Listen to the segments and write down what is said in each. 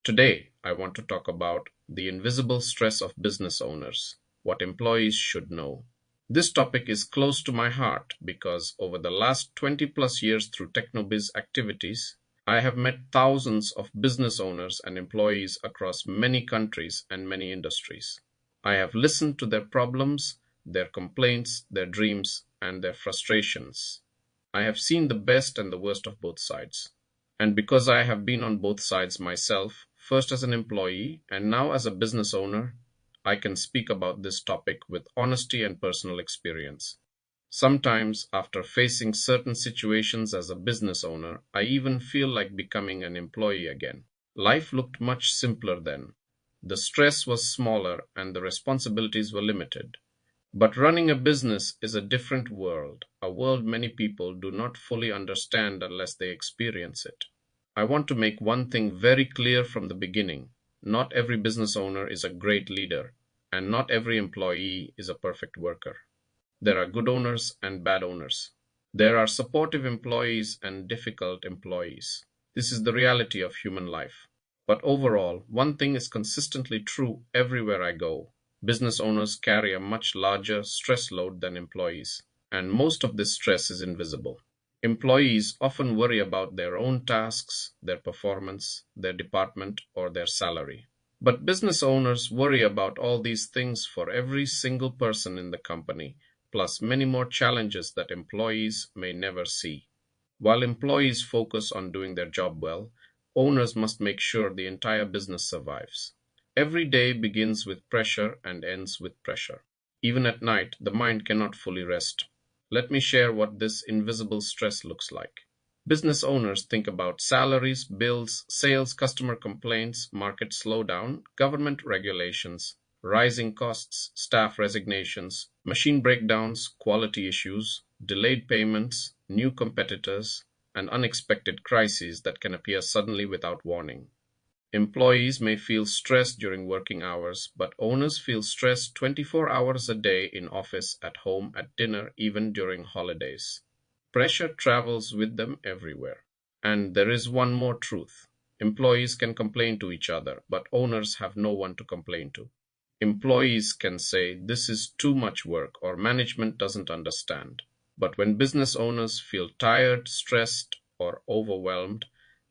Today, I want to talk about the invisible stress of business owners, what employees should know. This topic is close to my heart because over the last 20 plus years through TechnoBiz activities, I have met thousands of business owners and employees across many countries and many industries. I have listened to their problems, their complaints, their dreams, and their frustrations. I have seen the best and the worst of both sides. And because I have been on both sides myself, first as an employee and now as a business owner, I can speak about this topic with honesty and personal experience. Sometimes, after facing certain situations as a business owner, I even feel like becoming an employee again. Life looked much simpler then. The stress was smaller and the responsibilities were limited. But running a business is a different world, a world many people do not fully understand unless they experience it. I want to make one thing very clear from the beginning. Not every business owner is a great leader, and not every employee is a perfect worker. There are good owners and bad owners. There are supportive employees and difficult employees. This is the reality of human life. But overall, one thing is consistently true everywhere I go. Business owners carry a much larger stress load than employees, and most of this stress is invisible. Employees often worry about their own tasks, their performance, their department, or their salary. But business owners worry about all these things for every single person in the company, plus many more challenges that employees may never see. While employees focus on doing their job well, owners must make sure the entire business survives. Every day begins with pressure and ends with pressure. Even at night, the mind cannot fully rest. Let me share what this invisible stress looks like. Business owners think about salaries, bills, sales, customer complaints, market slowdown, government regulations, rising costs, staff resignations, machine breakdowns, quality issues, delayed payments, new competitors, and unexpected crises that can appear suddenly without warning. Employees may feel stressed during working hours, but owners feel stressed 24 hours a day in office, at home, at dinner, even during holidays. Pressure travels with them everywhere. And there is one more truth. Employees can complain to each other, but owners have no one to complain to. Employees can say this is too much work or management doesn't understand. But when business owners feel tired, stressed, or overwhelmed,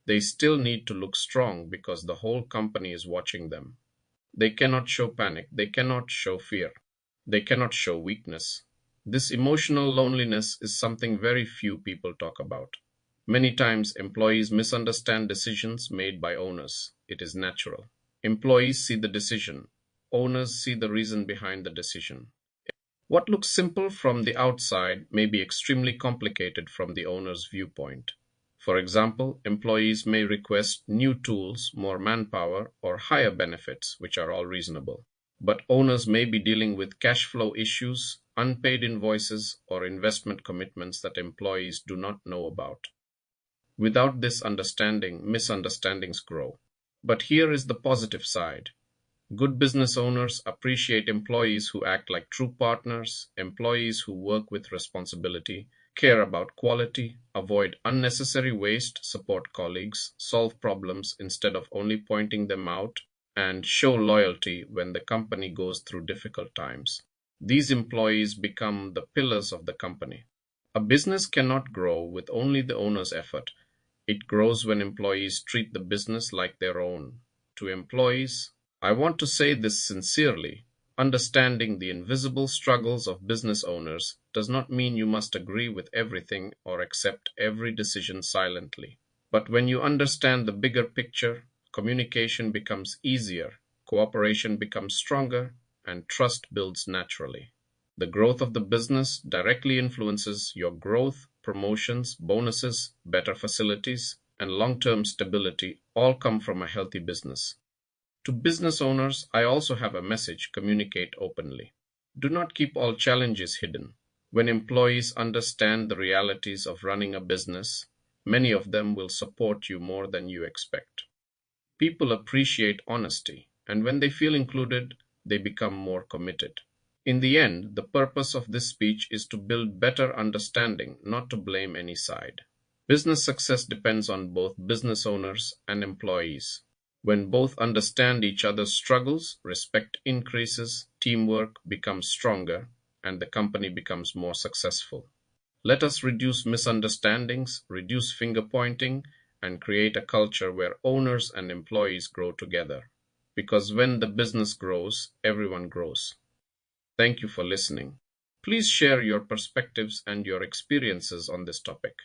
they still need to look strong because the whole company is watching them. They cannot show panic, they cannot show fear, they cannot show weakness. This emotional loneliness is something very few people talk about. Many times employees misunderstand decisions made by owners. It is natural. Employees see the decision. Owners see the reason behind the decision. What looks simple from the outside may be extremely complicated from the owner's viewpoint. For example, employees may request new tools, more manpower, or higher benefits, which are all reasonable. But owners may be dealing with cash flow issues, unpaid invoices, or investment commitments that employees do not know about. Without this understanding, misunderstandings grow. But here is the positive side. Good business owners appreciate employees who act like true partners, employees who work with responsibility, care about quality, avoid unnecessary waste, support colleagues, solve problems instead of only pointing them out, and show loyalty when the company goes through difficult times. These employees become the pillars of the company. A business cannot grow with only the owner's effort. It grows when employees treat the business like their own. To employees, I want to say this sincerely. Understanding the invisible struggles of business owners does not mean you must agree with everything or accept every decision silently. But when you understand the bigger picture, communication becomes easier, cooperation becomes stronger, and trust builds naturally. The growth of the business directly influences your growth, promotions, bonuses, better facilities, and long-term stability all come from a healthy business. To business owners, I also have a message: communicate openly. Do not keep all challenges hidden. When employees understand the realities of running a business, many of them will support you more than you expect. People appreciate honesty, and when they feel included, they become more committed. In the end, the purpose of this speech is to build better understanding, not to blame any side. Business success depends on both business owners and employees. When both understand each other's struggles, respect increases, teamwork becomes stronger, and the company becomes more successful. Let us reduce misunderstandings, reduce finger pointing, and create a culture where owners and employees grow together. Because when the business grows, everyone grows. Thank you for listening. Please share your perspectives and your experiences on this topic.